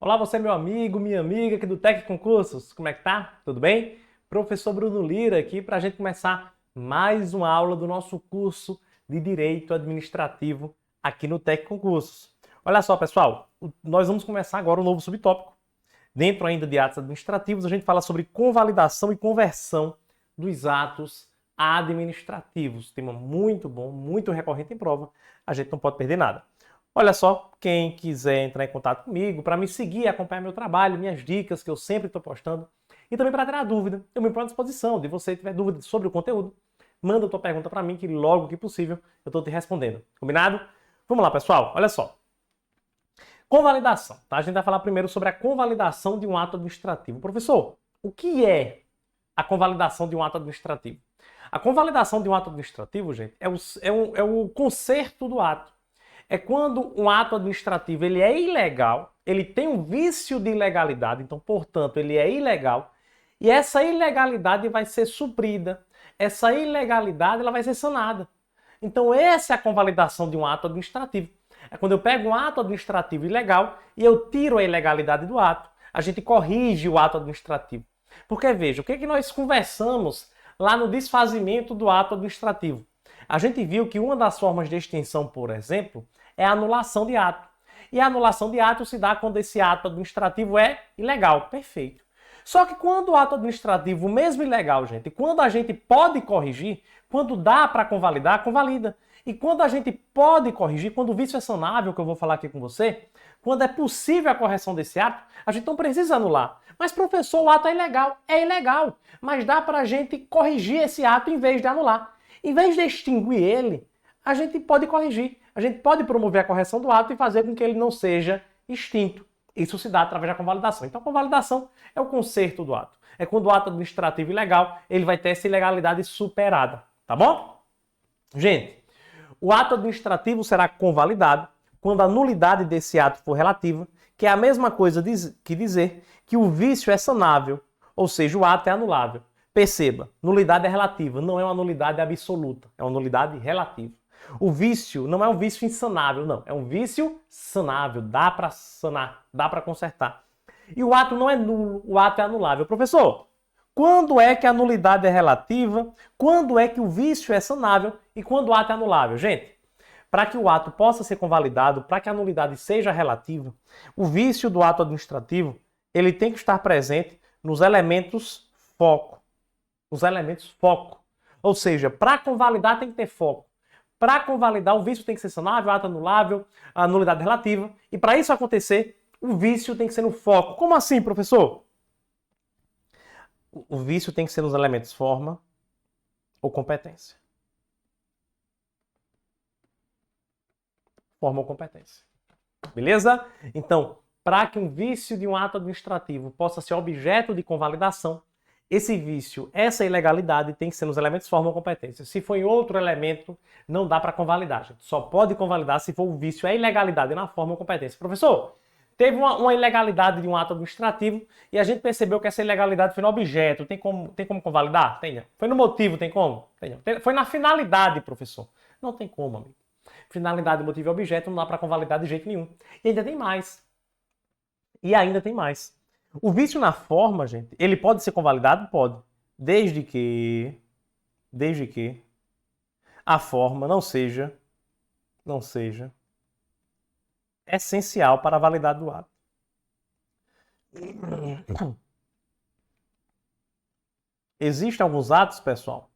Olá, você meu amigo, minha amiga aqui do Tec Concursos, como é que tá? Tudo bem? Professor Bruno Lira aqui para a gente começar mais uma aula do nosso curso de Direito Administrativo aqui no Tec Concursos. Olha só, pessoal, nós vamos começar agora um novo subtópico. Dentro ainda de atos administrativos, a gente fala sobre convalidação e conversão dos atos administrativos. Tema muito bom, muito recorrente em prova, a gente não pode perder nada. Olha só, quem quiser entrar em contato comigo, para me seguir, acompanhar meu trabalho, minhas dicas que eu sempre estou postando, e também para tirar dúvida, eu me ponho à disposição de você tiver dúvida sobre o conteúdo, manda a tua pergunta para mim que logo que possível eu estou te respondendo. Combinado? Vamos lá, pessoal, olha só. Convalidação, tá? A gente vai falar primeiro sobre a convalidação de um ato administrativo. Professor, o que é a convalidação de um ato administrativo? A convalidação de um ato administrativo, gente, é o conserto do ato. É quando um ato administrativo ele é ilegal, ele tem um vício de ilegalidade, então, portanto, ele é ilegal, e essa ilegalidade vai ser suprida, essa ilegalidade ela vai ser sanada. Então, essa é a convalidação de um ato administrativo. É quando eu pego um ato administrativo ilegal e eu tiro a ilegalidade do ato, a gente corrige o ato administrativo. Porque, veja, o que é que nós conversamos lá no desfazimento do ato administrativo? A gente viu que uma das formas de extinção, por exemplo, é a anulação de ato. E a anulação de ato se dá quando esse ato administrativo é ilegal. Perfeito. Só que quando o ato administrativo, mesmo ilegal, gente, quando a gente pode corrigir, quando dá para convalidar, convalida. E quando a gente pode corrigir, quando o vício é sanável, que eu vou falar aqui com você, quando é possível a correção desse ato, a gente não precisa anular. Mas, professor, o ato é ilegal. É ilegal. Mas dá para a gente corrigir esse ato em vez de anular. Em vez de extinguir ele, a gente pode corrigir. A gente pode promover a correção do ato e fazer com que ele não seja extinto. Isso se dá através da convalidação. Então, a convalidação é o conserto do ato. É quando o ato administrativo ilegal, ele vai ter essa ilegalidade superada. Tá bom? Gente, o ato administrativo será convalidado quando a nulidade desse ato for relativa, que é a mesma coisa que dizer que o vício é sanável, ou seja, o ato é anulável. Perceba, nulidade é relativa, não é uma nulidade absoluta, é uma nulidade relativa. O vício não é um vício insanável, não. É um vício sanável, dá para sanar, dá para consertar. E o ato não é nulo, o ato é anulável. Professor, quando é que a nulidade é relativa? Quando é que o vício é sanável? E quando o ato é anulável? Gente, para que o ato possa ser convalidado, para que a nulidade seja relativa, o vício do ato administrativo, ele tem que estar presente nos elementos foco. Os elementos foco. Ou seja, para convalidar tem que ter foco. Para convalidar, o vício tem que ser sanável, ato anulável, a nulidade relativa. E para isso acontecer, o vício tem que ser no foco. Como assim, professor? O vício tem que ser nos elementos forma ou competência. Forma ou competência. Beleza? Então, para que um vício de um ato administrativo possa ser objeto de convalidação, esse vício, essa ilegalidade tem que ser nos elementos forma ou competência. Se for em outro elemento, não dá para convalidar, gente. Só pode convalidar se for o vício, é ilegalidade na forma ou competência. Professor, teve uma ilegalidade de um ato administrativo e a gente percebeu que essa ilegalidade foi no objeto. Tem como convalidar? Tem. Foi no motivo? Tem como? Tem. Foi na finalidade, professor. Não tem como, amigo. Finalidade, motivo e objeto não dá para convalidar de jeito nenhum. E ainda tem mais. O vício na forma, gente, ele pode ser convalidado? Pode. Desde que a forma não seja essencial para a validade do ato. Existem alguns atos, pessoal,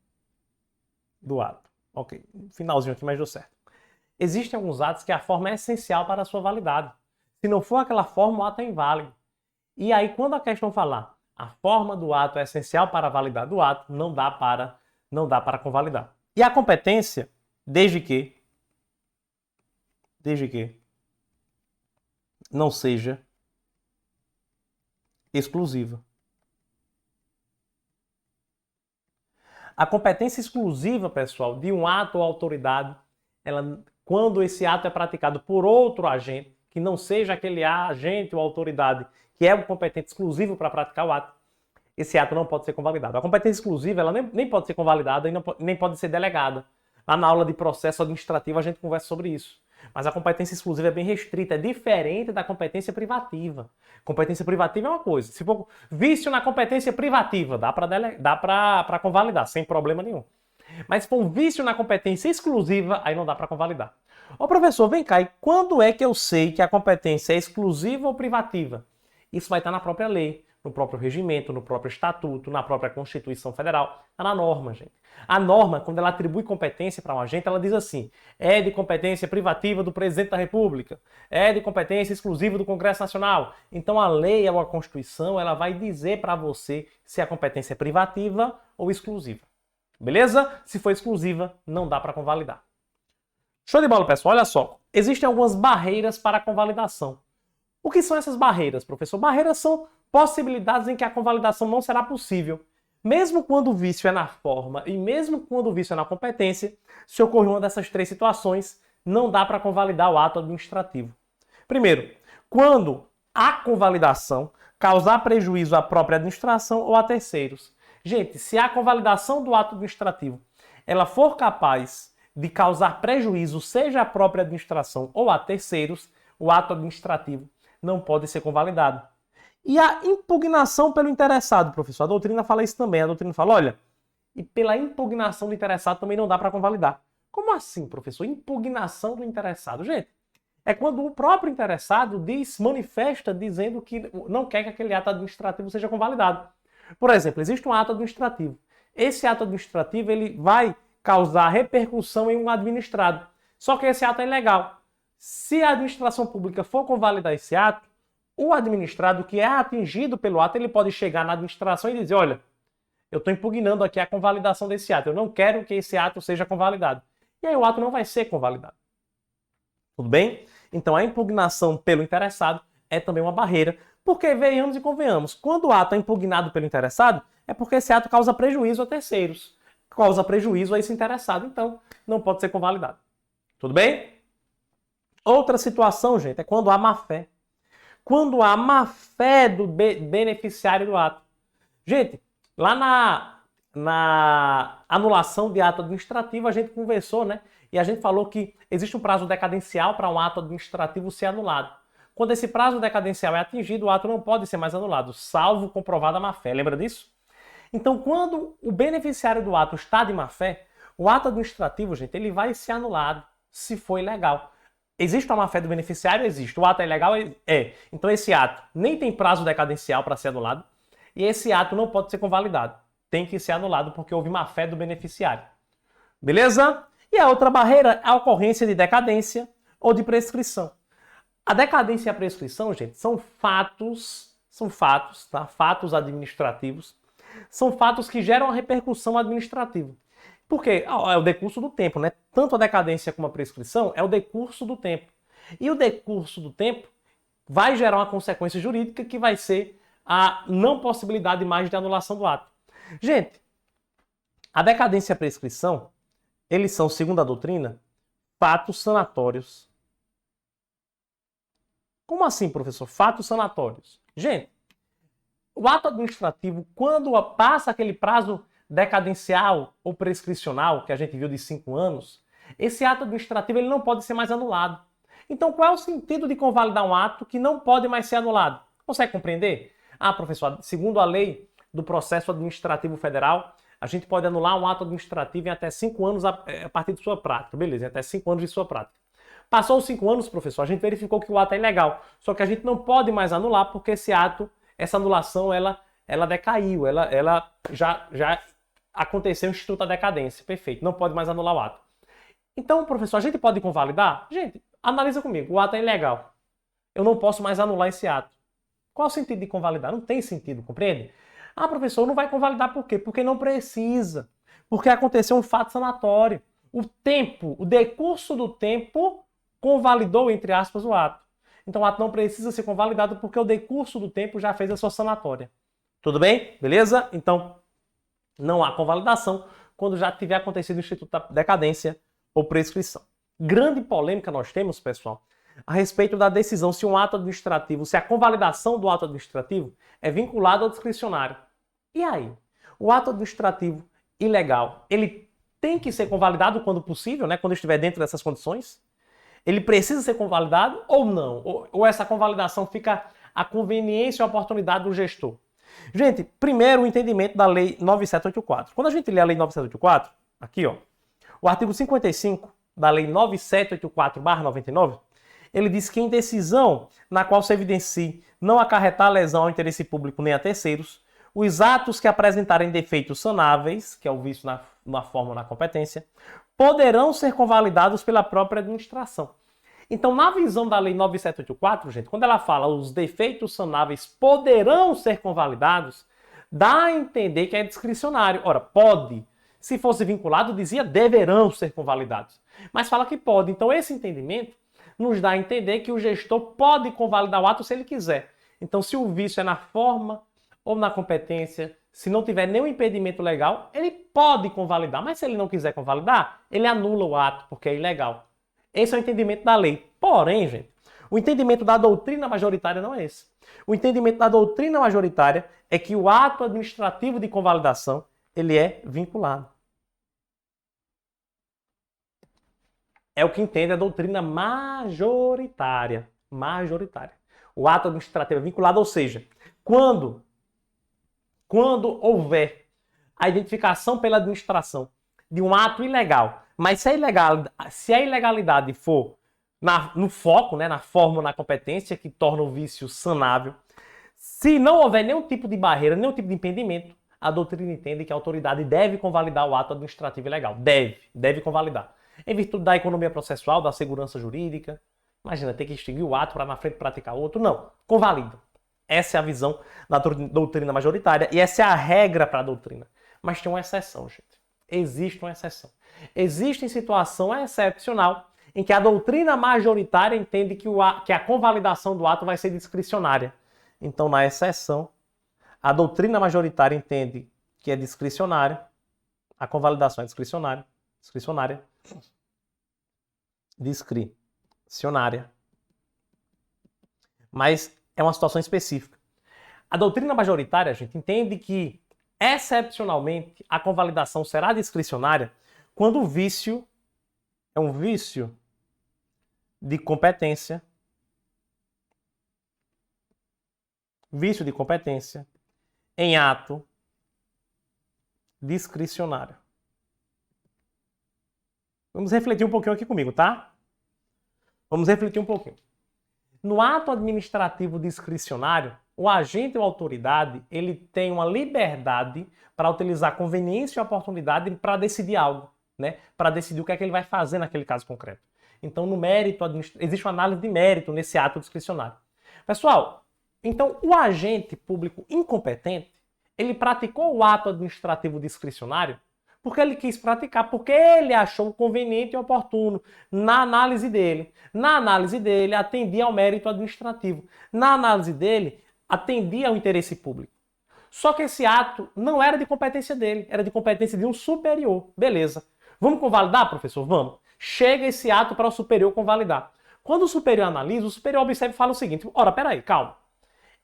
do ato. Ok, finalzinho aqui, mas deu certo. Existem alguns atos que a forma é essencial para a sua validade. Se não for aquela forma, o ato é inválido. E aí, quando a questão falar a forma do ato é essencial para a validade do ato, não dá para convalidar. E a competência, desde que não seja exclusiva. A competência exclusiva, pessoal, de um ato ou autoridade, quando esse ato é praticado por outro agente, que não seja aquele agente ou autoridade que é o competente exclusivo para praticar o ato, esse ato não pode ser convalidado. A competência exclusiva ela nem pode ser convalidada e nem pode ser delegada. Lá na aula de processo administrativo a gente conversa sobre isso. Mas a competência exclusiva é bem restrita, é diferente da competência privativa. Competência privativa é uma coisa. Se for vício na competência privativa, dá para convalidar, sem problema nenhum. Mas se for um vício na competência exclusiva, aí não dá para convalidar. Ô professor, vem cá, e quando é que eu sei que a competência é exclusiva ou privativa? Isso vai estar na própria lei, no próprio regimento, no próprio estatuto, na própria Constituição Federal, está na norma, gente. A norma, quando ela atribui competência para um agente, ela diz assim, é de competência privativa do Presidente da República, é de competência exclusiva do Congresso Nacional. Então a lei ou a Constituição, ela vai dizer para você se a competência é privativa ou exclusiva. Beleza? Se for exclusiva, não dá para convalidar. Show de bola, pessoal. Olha só, existem algumas barreiras para a convalidação. O que são essas barreiras, professor? Barreiras são possibilidades em que a convalidação não será possível. Mesmo quando o vício é na forma e mesmo quando o vício é na competência, se ocorrer uma dessas três situações, não dá para convalidar o ato administrativo. Primeiro, quando a convalidação causar prejuízo à própria administração ou a terceiros. Gente, se a convalidação do ato administrativo ela for capaz de causar prejuízo, seja à própria administração ou a terceiros, o ato administrativo não pode ser convalidado. E a impugnação pelo interessado, professor. A doutrina fala isso também. A doutrina fala, olha, e pela impugnação do interessado também não dá para convalidar. Como assim, professor? Impugnação do interessado. Gente, é quando o próprio interessado manifesta dizendo que não quer que aquele ato administrativo seja convalidado. Por exemplo, existe um ato administrativo. Esse ato administrativo ele vai causar repercussão em um administrado. Só que esse ato é ilegal. Se a administração pública for convalidar esse ato, o administrado que é atingido pelo ato, ele pode chegar na administração e dizer, olha, eu estou impugnando aqui a convalidação desse ato, eu não quero que esse ato seja convalidado. E aí o ato não vai ser convalidado. Tudo bem? Então a impugnação pelo interessado é também uma barreira, porque venhamos e convenhamos, quando o ato é impugnado pelo interessado, é porque esse ato causa prejuízo a terceiros, causa prejuízo a esse interessado, então não pode ser convalidado. Tudo bem? Outra situação, gente, é quando há má-fé. Quando há má-fé do beneficiário do ato. Gente, lá na anulação de ato administrativo, a gente conversou, né? E a gente falou que existe um prazo decadencial para um ato administrativo ser anulado. Quando esse prazo decadencial é atingido, o ato não pode ser mais anulado, salvo comprovada má-fé. Lembra disso? Então, quando o beneficiário do ato está de má-fé, o ato administrativo, gente, ele vai ser anulado se for ilegal. Existe a má-fé do beneficiário? Existe. O ato é ilegal? É. Então esse ato nem tem prazo decadencial para ser anulado e esse ato não pode ser convalidado. Tem que ser anulado porque houve má-fé do beneficiário. Beleza? E a outra barreira é a ocorrência de decadência ou de prescrição. A decadência e a prescrição, gente, são fatos, tá? Fatos administrativos. São fatos que geram a repercussão administrativa. Porque é o decurso do tempo, né? Tanto a decadência como a prescrição é o decurso do tempo. E o decurso do tempo vai gerar uma consequência jurídica que vai ser a não possibilidade mais de anulação do ato. Gente, a decadência e a prescrição, eles são, segundo a doutrina, fatos sanatórios. Como assim, professor? Fatos sanatórios. Gente, o ato administrativo, quando passa aquele prazo decadencial ou prescricional, que a gente viu de 5 anos, esse ato administrativo ele não pode ser mais anulado. Então, qual é o sentido de convalidar um ato que não pode mais ser anulado? Consegue compreender? Ah, professor, segundo a lei do processo administrativo federal, a gente pode anular um ato administrativo em até 5 anos a partir de sua prática. Beleza, em até 5 anos de sua prática. Passou os 5 anos, professor, a gente verificou que o ato é ilegal. Só que a gente não pode mais anular porque esse ato, essa anulação, ela decaiu, ela já aconteceu o Instituto da Decadência. Perfeito, não pode mais anular o ato. Então, professor, a gente pode convalidar? Gente, analisa comigo, o ato é ilegal. Eu não posso mais anular esse ato. Qual o sentido de convalidar? Não tem sentido, compreende? Ah, professor, não vai convalidar por quê? Porque não precisa. Porque aconteceu um fato sanatório. O tempo, o decurso do tempo convalidou, entre aspas, o ato. Então o ato não precisa ser convalidado porque o decurso do tempo já fez a sua sanatória. Tudo bem? Beleza? Então, não há convalidação quando já tiver acontecido o Instituto da Decadência ou prescrição. Grande polêmica nós temos, pessoal, a respeito da decisão se um ato administrativo, se a convalidação do ato administrativo é vinculada ao discricionário. E aí? O ato administrativo ilegal, ele tem que ser convalidado quando possível, né? Quando estiver dentro dessas condições? Ele precisa ser convalidado ou não? Ou essa convalidação fica à conveniência e à oportunidade do gestor? Gente, primeiro o entendimento da Lei 9784. Quando a gente lê a Lei 9784, aqui ó, o artigo 55 da Lei 9784/99, ele diz que em decisão na qual se evidencie não acarretar lesão ao interesse público nem a terceiros, os atos que apresentarem defeitos sanáveis, que é o vício na forma ou na competência, poderão ser convalidados pela própria administração. Então, na visão da Lei 9784, gente, quando ela fala os defeitos sanáveis poderão ser convalidados, dá a entender que é discricionário. Ora, pode. Se fosse vinculado, dizia deverão ser convalidados. Mas fala que pode. Então, esse entendimento nos dá a entender que o gestor pode convalidar o ato se ele quiser. Então, se o vício é na forma ou na competência, se não tiver nenhum impedimento legal, ele pode convalidar. Mas se ele não quiser convalidar, ele anula o ato, porque é ilegal. Esse é o entendimento da lei. Porém, gente, o entendimento da doutrina majoritária não é esse. O entendimento da doutrina majoritária é que o ato administrativo de convalidação, ele é vinculado. É o que entende a doutrina majoritária. Majoritária. O ato administrativo é vinculado, ou seja, quando houver a identificação pela administração de um ato ilegal, mas se a ilegalidade for no foco, né, na forma ou na competência que torna o vício sanável, se não houver nenhum tipo de barreira, nenhum tipo de impedimento, a doutrina entende que a autoridade deve convalidar o ato administrativo ilegal. Deve convalidar. Em virtude da economia processual, da segurança jurídica. Imagina, ter que extinguir o ato para na frente praticar outro. Não, convalida. Essa é a visão da doutrina majoritária e essa é a regra para a doutrina. Mas tem uma exceção, gente. Existe uma exceção. Existe situação excepcional em que a doutrina majoritária entende que a convalidação do ato vai ser discricionária. Então, na exceção, a doutrina majoritária entende que é discricionária, a convalidação é discricionária. Mas é uma situação específica. A doutrina majoritária, a gente entende que, excepcionalmente, a convalidação será discricionária quando o vício é um vício de competência. Vício de competência em ato discricionário. Vamos refletir um pouquinho aqui comigo, tá? Vamos refletir um pouquinho. No ato administrativo discricionário, o agente ou autoridade, ele tem uma liberdade para utilizar conveniência e oportunidade para decidir algo, né? Para decidir o que é que ele vai fazer naquele caso concreto. Então, no mérito, existe uma análise de mérito nesse ato discricionário. Pessoal, então o agente público incompetente, ele praticou o ato administrativo discricionário porque ele quis praticar, porque ele achou conveniente e oportuno na análise dele. Na análise dele, atendia ao mérito administrativo. Na análise dele, atendia ao interesse público. Só que esse ato não era de competência dele, era de competência de um superior. Beleza. Vamos convalidar, professor? Vamos. Chega esse ato para o superior convalidar. Quando o superior analisa, o superior observa e fala o seguinte: ora, peraí, calma.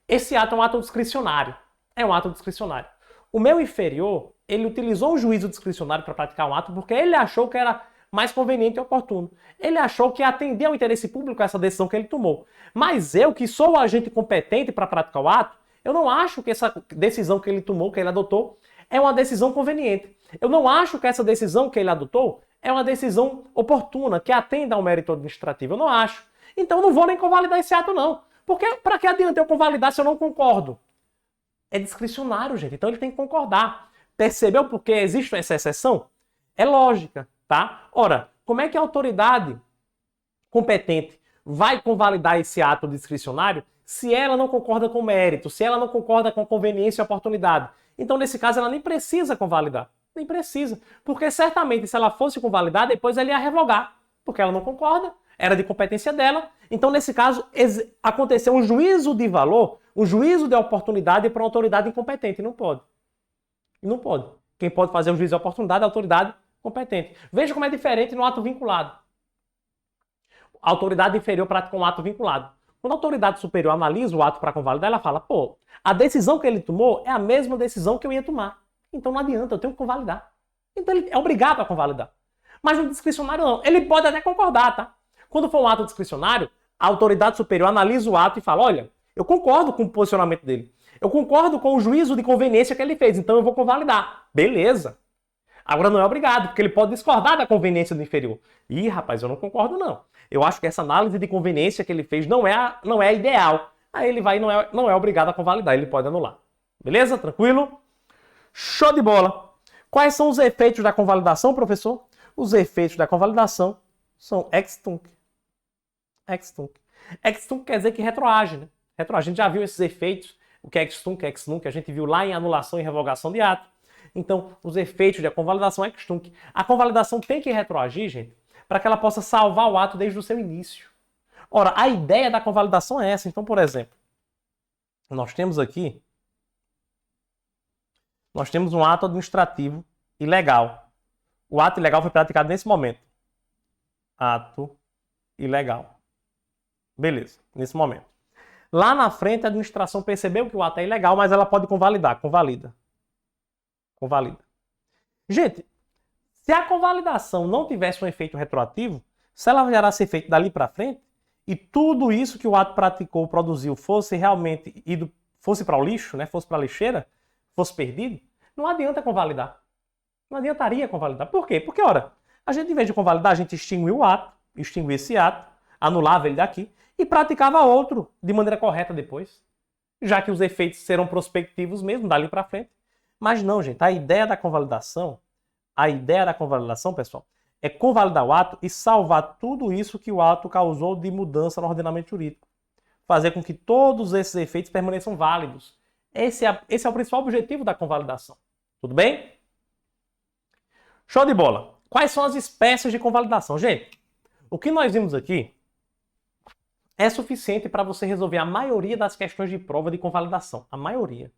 Esse ato é um ato discricionário. É um ato discricionário. O meu inferior, ele utilizou o juízo discricionário para praticar um ato porque ele achou que era mais conveniente e oportuno. Ele achou que atendia ao interesse público essa decisão que ele tomou. Mas eu, que sou o agente competente para praticar o ato, eu não acho que essa decisão que ele tomou, que ele adotou, é uma decisão conveniente. Eu não acho que essa decisão que ele adotou é uma decisão oportuna, que atenda ao mérito administrativo. Eu não acho. Então eu não vou nem convalidar esse ato, não. Porque para que adianta eu convalidar se eu não concordo? É discricionário, gente. Então ele tem que concordar. Percebeu por que existe essa exceção? É lógica, tá? Ora, como é que a autoridade competente vai convalidar esse ato discricionário se ela não concorda com o mérito, se ela não concorda com a conveniência e a oportunidade? Então, nesse caso, ela nem precisa convalidar. Nem precisa. Porque certamente, se ela fosse convalidar, depois ela ia revogar. Porque ela não concorda, era de competência dela. Então, nesse caso, aconteceu um juízo de valor, um juízo de oportunidade para uma autoridade incompetente. Não pode. Não pode. Quem pode fazer o juízo de oportunidade é a autoridade competente. Veja como é diferente no ato vinculado. A autoridade inferior pratica um ato vinculado. Quando a autoridade superior analisa o ato para convalidar, ela fala, pô, a decisão que ele tomou é a mesma decisão que eu ia tomar. Então não adianta, eu tenho que convalidar. Então ele é obrigado a convalidar. Mas no discricionário não. Ele pode até concordar, tá? Quando for um ato discricionário, a autoridade superior analisa o ato e fala, olha, eu concordo com o posicionamento dele. Eu concordo com o juízo de conveniência que ele fez, então eu vou convalidar. Beleza. Agora não é obrigado, porque ele pode discordar da conveniência do inferior. Ih, rapaz, eu não concordo não. Eu acho que essa análise de conveniência que ele fez não é a ideal. Aí ele vai e não é obrigado a convalidar, ele pode anular. Beleza? Tranquilo? Show de bola! Quais são os efeitos da convalidação, professor? Os efeitos da convalidação são ex tunc. Ex tunc. Ex tunc quer dizer que retroage, né? Retroage. A gente já viu esses efeitos, o que é ex tunc, ex nunc, a gente viu lá em anulação e revogação de ato. Então, os efeitos da convalidação é ex tunc. A convalidação tem que retroagir, gente, para que ela possa salvar o ato desde o seu início. Ora, a ideia da convalidação é essa. Então, por exemplo, nós temos um ato administrativo ilegal. O ato ilegal foi praticado nesse momento. Ato ilegal. Beleza, nesse momento. Lá na frente, a administração percebeu que o ato é ilegal, mas ela pode convalidar. Convalida. Gente, se a convalidação não tivesse um efeito retroativo, se ela gerasse efeito dali para frente, e tudo isso que o ato praticou, produziu, fosse realmente fosse para o lixo, né? Fosse para a lixeira, fosse perdido, não adianta convalidar. Não adiantaria convalidar. Por quê? Porque, ora, a gente, em vez de convalidar, a gente extinguiu o ato, extinguia esse ato, anulava ele daqui e praticava outro de maneira correta depois. Já que os efeitos serão prospectivos mesmo, dali para frente. Mas não, gente, a ideia da convalidação, pessoal, é convalidar o ato e salvar tudo isso que o ato causou de mudança no ordenamento jurídico. Fazer com que todos esses efeitos permaneçam válidos. Esse é o principal objetivo da convalidação. Tudo bem? Show de bola! Quais são as espécies de convalidação? Gente, o que nós vimos aqui é suficiente para você resolver a maioria das questões de prova de convalidação. A maioria.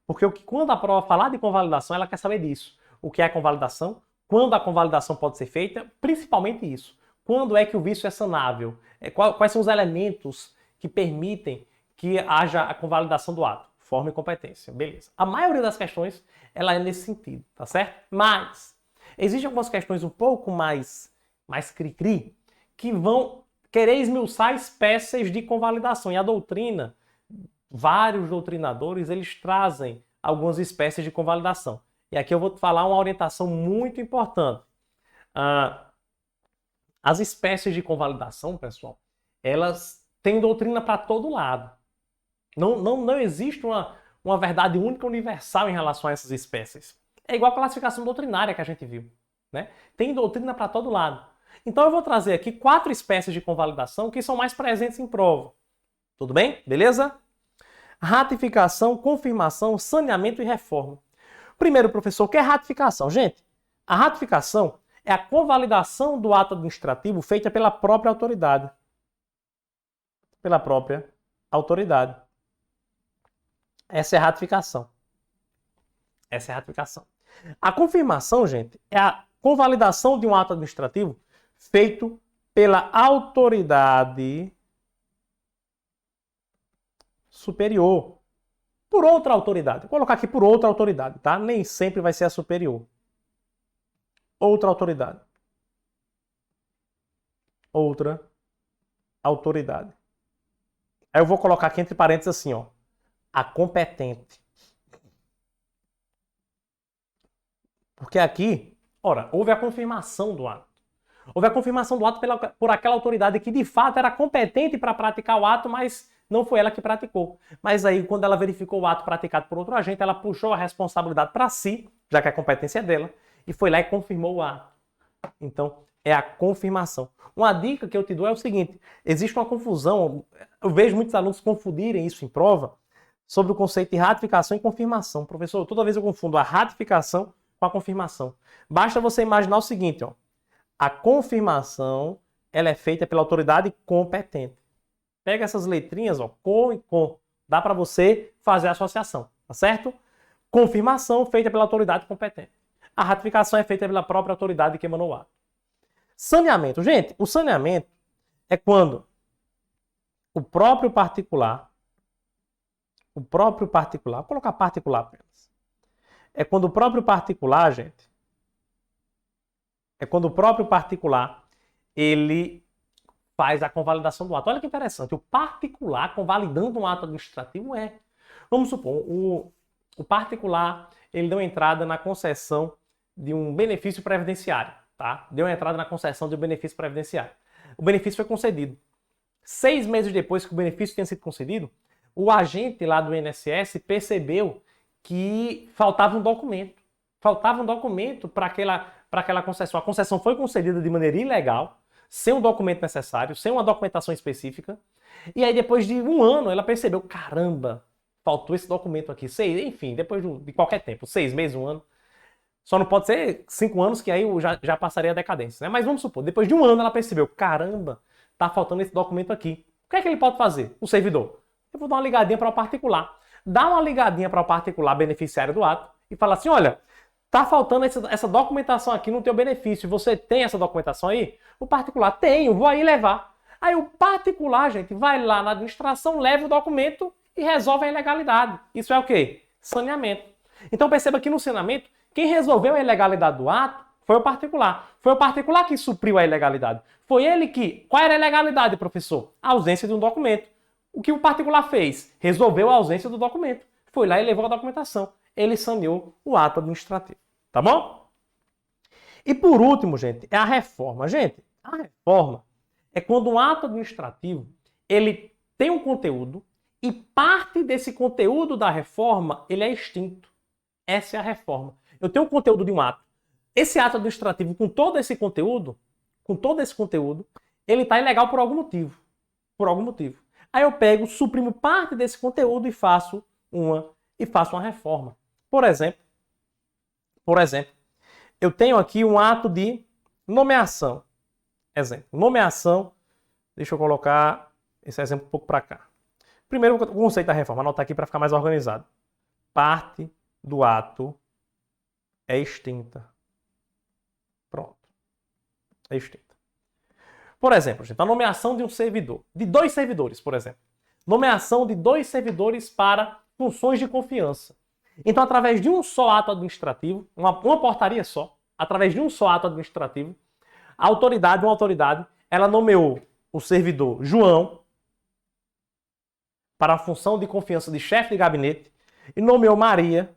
Porque quando a prova falar de convalidação, ela quer saber disso. O que é a convalidação? Quando a convalidação pode ser feita? Principalmente isso. Quando é que o vício é sanável? Quais são os elementos que permitem que haja a convalidação do ato? Forma e competência. Beleza. A maioria das questões, ela é nesse sentido, tá certo? Mas existem algumas questões um pouco mais cri-cri que vão querer esmiuçar espécies de convalidação. E a doutrina, vários doutrinadores, eles trazem algumas espécies de convalidação. E aqui eu vou te falar uma orientação muito importante. As espécies de convalidação, pessoal, elas têm doutrina para todo lado. Não existe uma verdade única universal em relação a essas espécies. É igual a classificação doutrinária que a gente viu, né? Tem doutrina para todo lado. Então eu vou trazer aqui 4 espécies de convalidação que são mais presentes em prova. Tudo bem? Beleza? Ratificação, confirmação, saneamento e reforma. Primeiro, professor, o que é ratificação? Gente, a ratificação é a convalidação do ato administrativo feita pela própria autoridade. Pela própria autoridade. Essa é a ratificação. A confirmação, gente, é a convalidação de um ato administrativo feito pela autoridade superior. Por outra autoridade. Vou colocar aqui por outra autoridade, tá? Nem sempre vai ser a superior. Outra autoridade. Outra autoridade. Aí eu vou colocar aqui entre parênteses assim, ó. A competente. Porque aqui, ora, houve a confirmação do ato. Houve a confirmação do ato por aquela autoridade que de fato era competente para praticar o ato, mas não foi ela que praticou. Mas aí, quando ela verificou o ato praticado por outro agente, ela puxou a responsabilidade para si, já que a competência é dela, e foi lá e confirmou o ato. Então, é a confirmação. Uma dica que eu te dou é o seguinte: existe uma confusão, eu vejo muitos alunos confundirem isso em prova, sobre o conceito de ratificação e confirmação. Professor, toda vez eu confundo a ratificação com a confirmação. Basta você imaginar o seguinte, ó. A confirmação, ela é feita pela autoridade competente. Pega essas letrinhas, ó, com e com. Dá para você fazer a associação, tá certo? Confirmação feita pela autoridade competente. A ratificação é feita pela própria autoridade que emanou o ato. Saneamento. Gente, o saneamento é quando vou colocar particular apenas. É quando o próprio particular, gente, ele faz a convalidação do ato. Olha que interessante, o particular convalidando um ato administrativo é. Vamos supor, o particular, ele deu entrada na concessão de um benefício previdenciário, tá? Deu entrada na concessão de um benefício previdenciário. O benefício foi concedido. 6 meses depois que o benefício tinha sido concedido, o agente lá do INSS percebeu que faltava um documento. Faltava um documento para aquela concessão. A concessão foi concedida de maneira ilegal, sem o documento necessário, sem uma documentação específica. E aí, depois de um ano, ela percebeu, caramba, faltou esse documento aqui. Enfim, depois de qualquer tempo, 6 meses, um ano. Só não pode ser 5 anos, que aí já passaria a decadência, né? Mas vamos supor, depois de um ano ela percebeu, caramba, tá faltando esse documento aqui. O que é que ele pode fazer? O servidor. Eu vou dar uma ligadinha para o particular. Dá uma ligadinha para o particular beneficiário do ato e fala assim, olha, tá faltando essa documentação aqui no teu benefício. Você tem essa documentação aí? O particular, tenho, vou aí levar. Aí o particular, gente, vai lá na administração, leva o documento e resolve a ilegalidade. Isso é o quê? Saneamento. Então perceba que no saneamento, quem resolveu a ilegalidade do ato foi o particular. Foi o particular que supriu a ilegalidade. Foi ele que... Qual era a ilegalidade, professor? A ausência de um documento. O que o particular fez? Resolveu a ausência do documento. Foi lá e levou a documentação. Ele saneou o ato administrativo. Tá bom? E por último, gente, é a reforma. Gente, a reforma é quando um ato administrativo ele tem um conteúdo e parte desse conteúdo da reforma ele é extinto. Essa é a reforma. Eu tenho o conteúdo de um ato. Esse ato administrativo com todo esse conteúdo, ele está ilegal por algum motivo. Por algum motivo. Aí eu pego, suprimo parte desse conteúdo e faço uma reforma. Por exemplo, eu tenho aqui um ato de nomeação. Exemplo, nomeação. Deixa eu colocar esse exemplo um pouco para cá. Primeiro, o conceito da reforma. Anotar aqui para ficar mais organizado. Parte do ato é extinta. Pronto. É extinta. Por exemplo, gente, a nomeação de um servidor. De 2 servidores, por exemplo. Nomeação de 2 servidores para funções de confiança. Então, através de um só ato administrativo, uma portaria só, através de um só ato administrativo, uma autoridade, ela nomeou o servidor João para a função de confiança de chefe de gabinete e nomeou Maria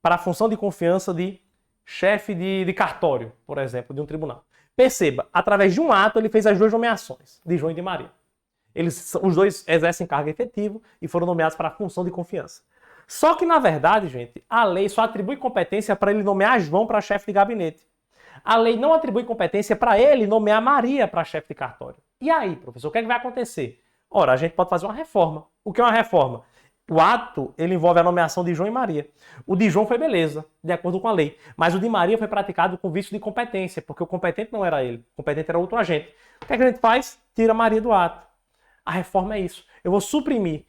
para a função de confiança de chefe de cartório, por exemplo, de um tribunal. Perceba, através de um ato ele fez as 2 nomeações, de João e de Maria. Os 2 exercem cargo efetivo e foram nomeados para a função de confiança. Só que, na verdade, gente, a lei só atribui competência para ele nomear João para chefe de gabinete. A lei não atribui competência para ele nomear Maria para chefe de cartório. E aí, professor, o que é que vai acontecer? Ora, a gente pode fazer uma reforma. O que é uma reforma? O ato, ele envolve a nomeação de João e Maria. O de João foi beleza, de acordo com a lei. Mas o de Maria foi praticado com vício de competência, porque o competente não era ele. O competente era outro agente. O que é que a gente faz? Tira Maria do ato. A reforma é isso. Eu vou suprimir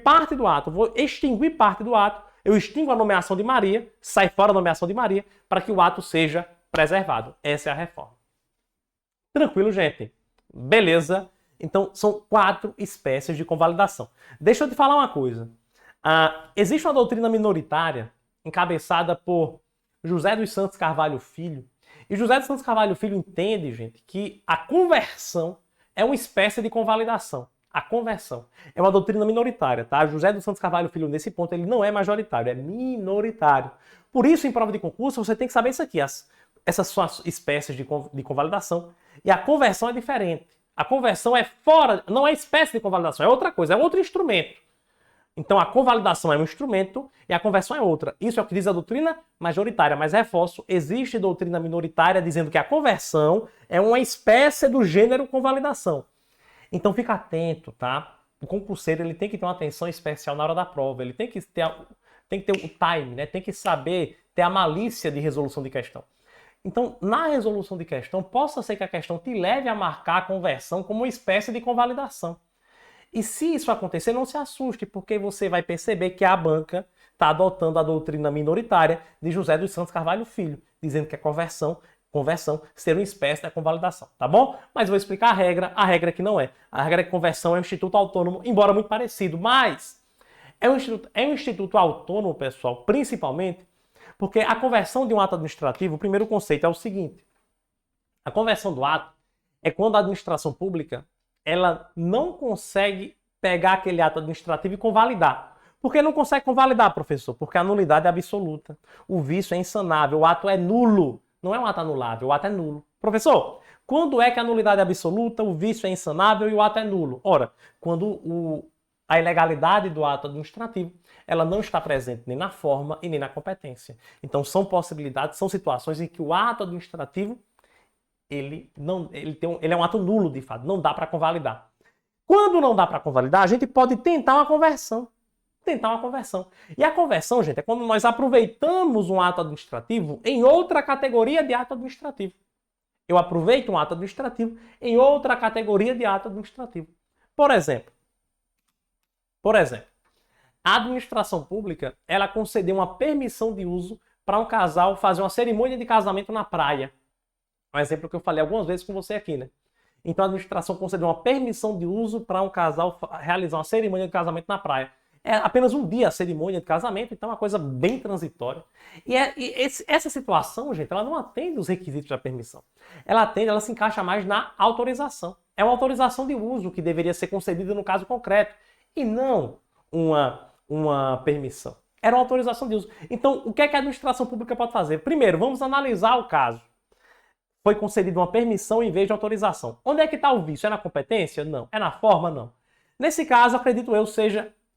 parte do ato, eu vou extinguir parte do ato, eu extingo a nomeação de Maria, sai fora a nomeação de Maria, para que o ato seja preservado. Essa é a reforma. Tranquilo, gente? Beleza? Então, são 4 espécies de convalidação. Deixa eu te falar uma coisa. Existe uma doutrina minoritária encabeçada por José dos Santos Carvalho Filho. E José dos Santos Carvalho Filho entende, gente, que a conversão é uma espécie de convalidação. A conversão é uma doutrina minoritária, tá? José dos Santos Carvalho Filho, nesse ponto, ele não é majoritário, é minoritário. Por isso, em prova de concurso, você tem que saber isso aqui. Essas são as espécies de convalidação. E a conversão é diferente. A conversão é fora, não é espécie de convalidação, é outra coisa, é outro instrumento. Então a convalidação é um instrumento e a conversão é outra. Isso é o que diz a doutrina majoritária, mas reforço, existe doutrina minoritária dizendo que a conversão é uma espécie do gênero convalidação. Então fica atento, tá? O concurseiro ele tem que ter uma atenção especial na hora da prova, ele tem que ter o time, né? Tem que saber ter a malícia de resolução de questão. Então, na resolução de questão, possa ser que a questão te leve a marcar a conversão como uma espécie de convalidação. E se isso acontecer, não se assuste, porque você vai perceber que a banca está adotando a doutrina minoritária de José dos Santos Carvalho Filho, dizendo que a conversão conversão ser uma espécie de convalidação, tá bom? Mas vou explicar a regra que não é. A regra de conversão é um instituto autônomo, embora muito parecido, mas é um instituto autônomo, pessoal, principalmente porque a conversão de um ato administrativo, o primeiro conceito é o seguinte: a conversão do ato é quando a administração pública ela não consegue pegar aquele ato administrativo e convalidar. Por que não consegue convalidar, professor? Porque a nulidade é absoluta. O vício é insanável, o ato é nulo. Não é um ato anulável, o ato é nulo. Professor, quando é que a nulidade é absoluta, o vício é insanável e o ato é nulo? Ora, quando a ilegalidade do ato administrativo ela não está presente nem na forma e nem na competência. Então são possibilidades, são situações em que o ato administrativo ele é um ato nulo de fato, não dá para convalidar. Quando não dá para convalidar, a gente pode tentar uma conversão. E a conversão, gente, é quando nós aproveitamos um ato administrativo em outra categoria de ato administrativo. Eu aproveito um ato administrativo em outra categoria de ato administrativo. Por exemplo, a administração pública, ela concedeu uma permissão de uso para um casal fazer uma cerimônia de casamento na praia. Um exemplo que eu falei algumas vezes com você aqui, né? Então a administração concedeu uma permissão de uso para um casal realizar uma cerimônia de casamento na praia. É apenas um dia a cerimônia de casamento, então é uma coisa bem transitória. Essa situação, gente, ela não atende os requisitos da permissão. Ela se encaixa mais na autorização. É uma autorização de uso que deveria ser concedida no caso concreto e não uma permissão. Era uma autorização de uso. Então, o que é que a administração pública pode fazer? Primeiro, vamos analisar o caso. Foi concedida uma permissão em vez de autorização. Onde é que está o vício? É na competência? Não. É na forma? Não. Nesse caso, acredito eu,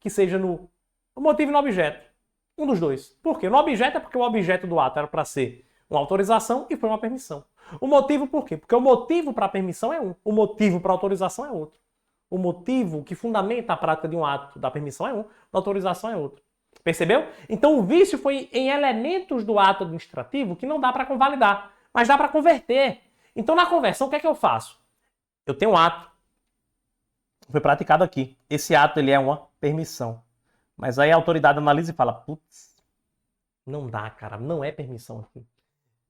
que seja no motivo e no objeto. Um dos dois. Por quê? No objeto é porque o objeto do ato era para ser uma autorização e foi uma permissão. O motivo por quê? Porque o motivo para a permissão é um. O motivo para a autorização é outro. O motivo que fundamenta a prática de um ato da permissão é um, da autorização é outro. Percebeu? Então o vício foi em elementos do ato administrativo que não dá para convalidar, mas dá para converter. Então na conversão o que é que eu faço? Eu tenho um ato, foi praticado aqui. Esse ato ele é uma permissão. Mas aí a autoridade analisa e fala, putz, não dá, cara, não é permissão aqui.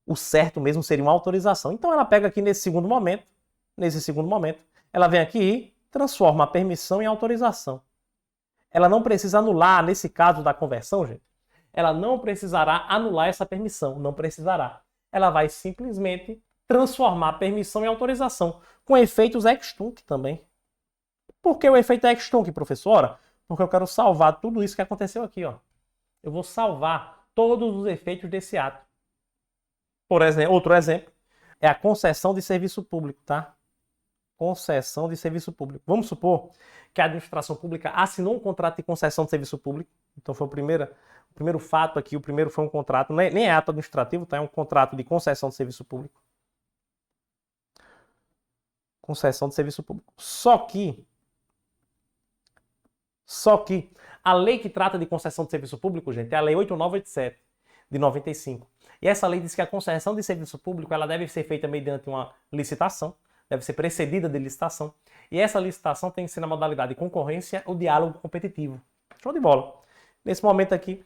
O certo mesmo seria uma autorização. Então ela pega aqui nesse segundo momento, ela vem aqui e transforma a permissão em autorização. Ela não precisa anular, nesse caso da conversão, gente, ela não precisará anular essa permissão, não precisará. Ela vai simplesmente transformar a permissão em autorização, com efeitos ex tunc também. Por que o efeito ex tunc, professora? Porque eu quero salvar tudo isso que aconteceu aqui, ó. Eu vou salvar todos os efeitos desse ato. Por exemplo, outro exemplo é a concessão de serviço público, tá? Concessão de serviço público. Vamos supor que a administração pública assinou um contrato de concessão de serviço público. Então foi o primeiro fato aqui, o primeiro foi um contrato, nem é ato administrativo, tá? É um contrato de concessão de serviço público. Concessão de serviço público. Só que a lei que trata de concessão de serviço público, gente, é a Lei 8987 de 95. E essa lei diz que a concessão de serviço público ela deve ser feita mediante uma licitação, deve ser precedida de licitação. E essa licitação tem que ser na modalidade de concorrência ou diálogo competitivo. Show de bola. Nesse momento aqui,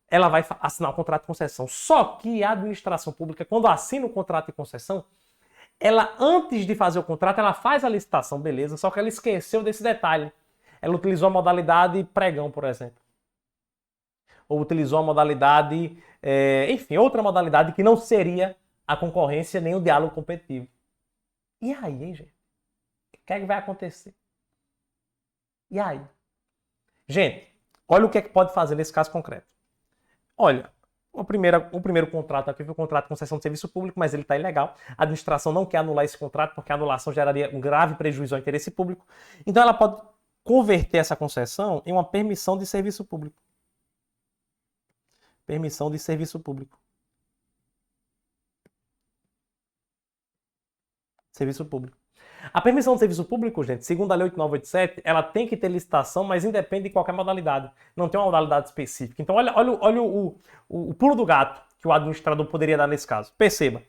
ela vai assinar o contrato de concessão. Só que a administração pública, quando assina o contrato de concessão, ela, antes de fazer o contrato, ela faz a licitação, beleza, só que ela esqueceu desse detalhe. Ela utilizou a modalidade pregão, por exemplo. Ou utilizou a modalidade, enfim, outra modalidade que não seria a concorrência nem o diálogo competitivo. E aí, hein, gente? O que é que vai acontecer? E aí? Gente, olha o que é que pode fazer nesse caso concreto. Olha, o primeiro contrato aqui foi o contrato de concessão de serviço público, mas ele está ilegal. A administração não quer anular esse contrato porque a anulação geraria um grave prejuízo ao interesse público. Então ela pode converter essa concessão em uma permissão de serviço público. Permissão de serviço público. Serviço público. A permissão de serviço público, gente, segundo a Lei 8987, ela tem que ter licitação, mas independe de qualquer modalidade. Não tem uma modalidade específica. Então, olha o pulo do gato que o administrador poderia dar nesse caso. Perceba.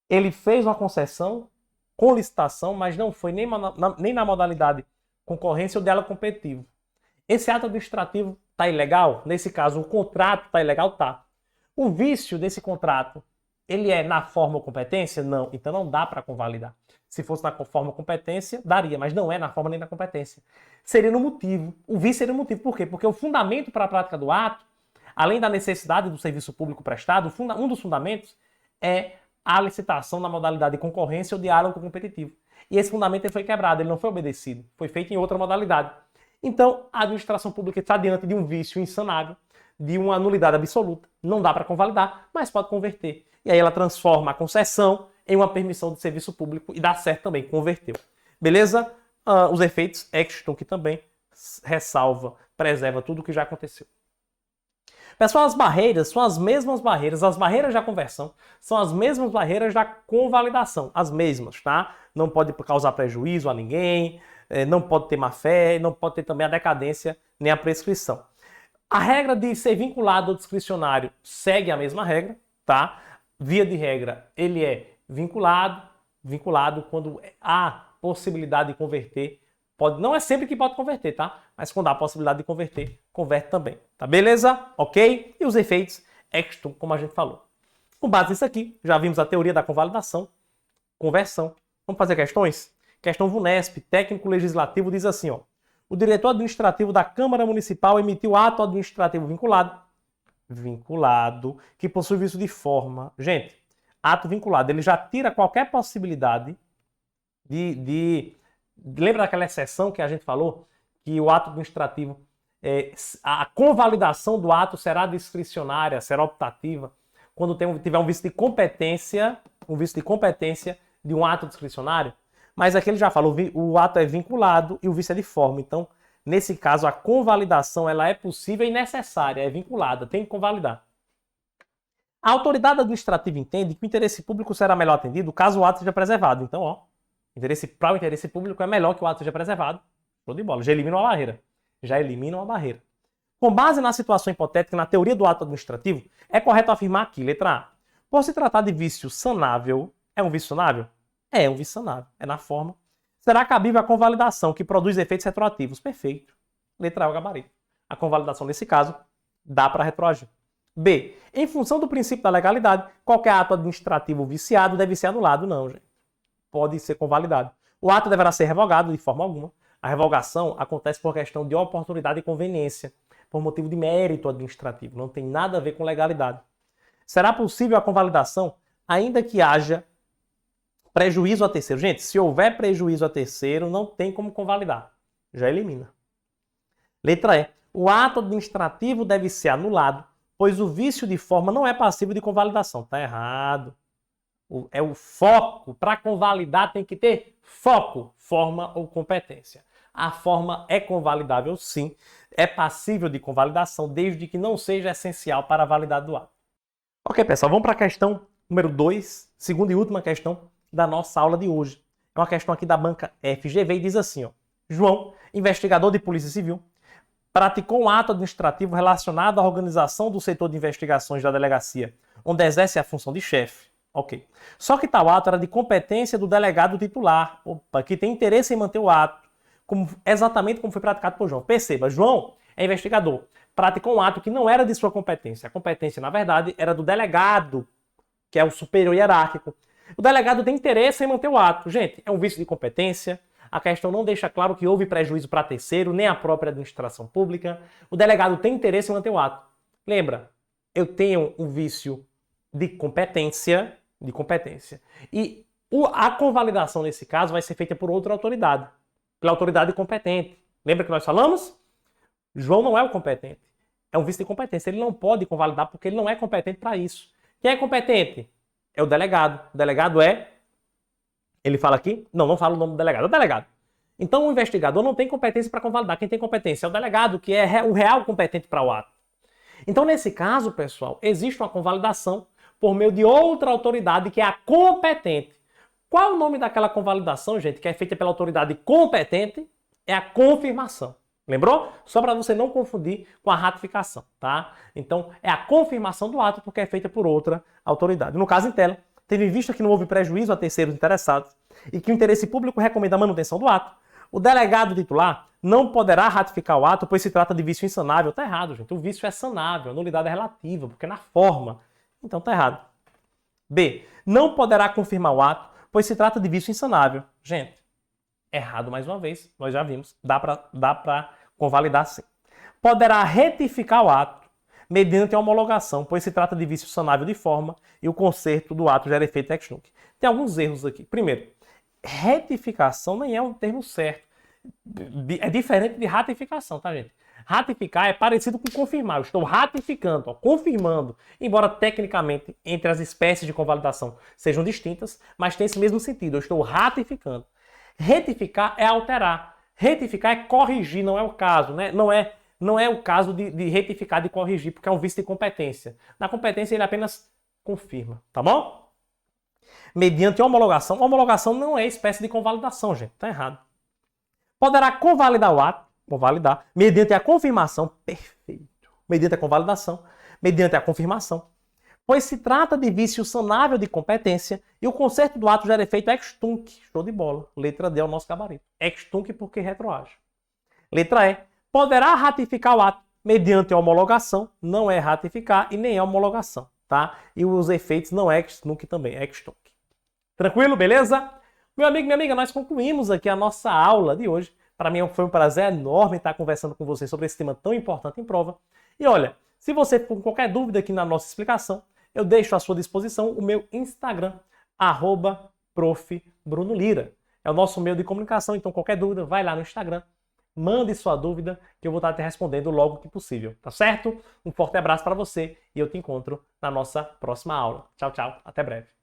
Ele fez uma concessão com licitação, mas não foi nem na modalidade concorrência ou diálogo competitivo. Esse ato administrativo está ilegal? Nesse caso, o contrato está ilegal? Tá. O vício desse contrato Ele é na forma ou competência? Não. Então não dá para convalidar. Se fosse na forma ou competência, daria, mas não é na forma nem na competência. Seria no motivo. O vício seria no motivo. Por quê? Porque o fundamento para a prática do ato, além da necessidade do serviço público prestado, um dos fundamentos é a licitação na modalidade de concorrência ou diálogo competitivo. E esse fundamento ele foi quebrado, ele não foi obedecido. Foi feito em outra modalidade. Então, a administração pública está diante de um vício insanável, de uma nulidade absoluta. Não dá para convalidar, mas pode converter. E aí ela transforma a concessão em uma permissão de serviço público e dá certo também, converteu. Beleza? Os efeitos Exton, que também ressalva, preserva tudo o que já aconteceu. Pessoal, as barreiras são as mesmas barreiras, as barreiras da conversão são as mesmas barreiras da convalidação, as mesmas, tá? Não pode causar prejuízo a ninguém, não pode ter má fé, não pode ter também a decadência nem a prescrição. A regra de ser vinculado ou discricionário segue a mesma regra, tá? Via de regra, ele é vinculado quando há possibilidade de converter. Não é sempre que pode converter, tá? Mas quando há a possibilidade de converter, converte também. Tá beleza? Ok? E os efeitos Exton, como a gente falou. Com base nisso aqui, já vimos a teoria da convalidação, conversão. Vamos fazer questões? Questão VUNESP, técnico legislativo, diz assim, ó. O diretor administrativo da Câmara Municipal emitiu ato administrativo vinculado, que possui vício de forma. Gente, ato vinculado, ele já tira qualquer possibilidade Lembra daquela exceção que a gente falou? Que o ato administrativo, a convalidação do ato será discricionária, será optativa, quando tiver um vício de competência de um ato discricionário. Mas aqui ele já falou, o ato é vinculado e o vício é de forma. Então, nesse caso, a convalidação ela é possível e necessária, é vinculada, tem que convalidar. A autoridade administrativa entende que o interesse público será melhor atendido caso o ato seja preservado. Então, ó, para o interesse público é melhor que o ato seja preservado. Show de bola. Já elimina uma barreira. Com base na situação hipotética, na teoria do ato administrativo, é correto afirmar aqui, letra A. Por se tratar de vício sanável, é um vício sanável? É um vício sanável. É na forma. Será cabível a convalidação, que produz efeitos retroativos? Perfeito. Letra A, o gabarito. A convalidação, nesse caso, dá para retroagir. B. Em função do princípio da legalidade, qualquer ato administrativo viciado deve ser anulado? Não, gente. Pode ser convalidado. O ato deverá ser revogado de forma alguma. A revogação acontece por questão de oportunidade e conveniência, por motivo de mérito administrativo. Não tem nada a ver com legalidade. Será possível a convalidação ainda que haja prejuízo a terceiro? Gente, se houver prejuízo a terceiro, não tem como convalidar. Já elimina. Letra E. O ato administrativo deve ser anulado, pois o vício de forma não é passível de convalidação. Está errado. É o foco. Para convalidar tem que ter foco, forma ou competência. A forma é convalidável sim, é passível de convalidação, desde que não seja essencial para a validade do ato. Ok, pessoal, vamos para a questão número 2, segunda e última questão da nossa aula de hoje. É uma questão aqui da banca FGV e diz assim, ó. João, investigador de Polícia Civil, praticou um ato administrativo relacionado à organização do setor de investigações da delegacia, onde exerce a função de chefe. Ok. Só que tal ato era de competência do delegado titular, que tem interesse em manter o ato, exatamente como foi praticado por João. Perceba, João é investigador, praticou um ato que não era de sua competência. A competência, na verdade, era do delegado, que é o superior hierárquico. O delegado tem interesse em manter o ato. Gente, é um vício de competência. A questão não deixa claro que houve prejuízo para terceiro, nem a própria administração pública. O delegado tem interesse em manter o ato. Lembra, eu tenho um vício de competência. E a convalidação, nesse caso, vai ser feita por outra autoridade, pela autoridade competente. Lembra que nós falamos? João não é o competente. É um vício de competência. Ele não pode convalidar porque ele não é competente para isso. Quem é competente? É o delegado. O delegado é... Ele fala aqui? Não fala o nome do delegado. É o delegado. Então o investigador não tem competência para convalidar. Quem tem competência é o delegado, que é o real competente para o ato. Então, nesse caso, pessoal, existe uma convalidação por meio de outra autoridade que é a competente. Qual é o nome daquela convalidação, gente, que é feita pela autoridade competente? É a confirmação. Lembrou? Só para você não confundir com a ratificação, tá? Então, é a confirmação do ato porque é feita por outra autoridade. No caso em tela, tendo em vista que não houve prejuízo a terceiros interessados e que o interesse público recomenda a manutenção do ato, o delegado titular não poderá ratificar o ato, pois se trata de vício insanável. Tá errado, gente. O vício é sanável, a nulidade é relativa, porque é na forma. Então tá errado. B. Não poderá confirmar o ato, pois se trata de vício insanável. Gente, errado mais uma vez, nós já vimos. Dá para convalidar sim. Poderá retificar o ato mediante a homologação, pois se trata de vício sanável de forma e o conserto do ato gera efeito ex nunc. Tem alguns erros aqui. Primeiro, retificação nem é um termo certo. É diferente de ratificação, tá, gente? Ratificar é parecido com confirmar. Eu estou ratificando, ó, confirmando. Embora tecnicamente entre as espécies de convalidação sejam distintas, mas tem esse mesmo sentido. Eu estou ratificando. Retificar é alterar. Retificar é corrigir, não é o caso, né? Não é o caso de retificar, de corrigir, porque é um vício de competência. Na competência ele apenas confirma, tá bom? Mediante homologação. Homologação não é espécie de convalidação, gente. Tá errado. Poderá convalidar o ato, convalidar, mediante a confirmação, perfeito, mediante a convalidação, mediante a confirmação, pois se trata de vício sanável de competência e o conserto do ato gera efeito ex tunc, show de bola, letra D é o nosso gabarito, ex tunc porque retroage. Letra E, poderá ratificar o ato mediante a homologação, não é ratificar e nem é homologação, tá? E os efeitos não é ex tunc também, é ex tunc. Tranquilo, beleza? Meu amigo, minha amiga, nós concluímos aqui a nossa aula de hoje. Para mim foi um prazer enorme estar conversando com você sobre esse tema tão importante em prova. E olha, se você for com qualquer dúvida aqui na nossa explicação, eu deixo à sua disposição o meu Instagram, @profbrunolira. É o nosso meio de comunicação, então qualquer dúvida, vai lá no Instagram, mande sua dúvida que eu vou estar te respondendo logo que possível, tá certo? Um forte abraço para você e eu te encontro na nossa próxima aula. Tchau, tchau, até breve.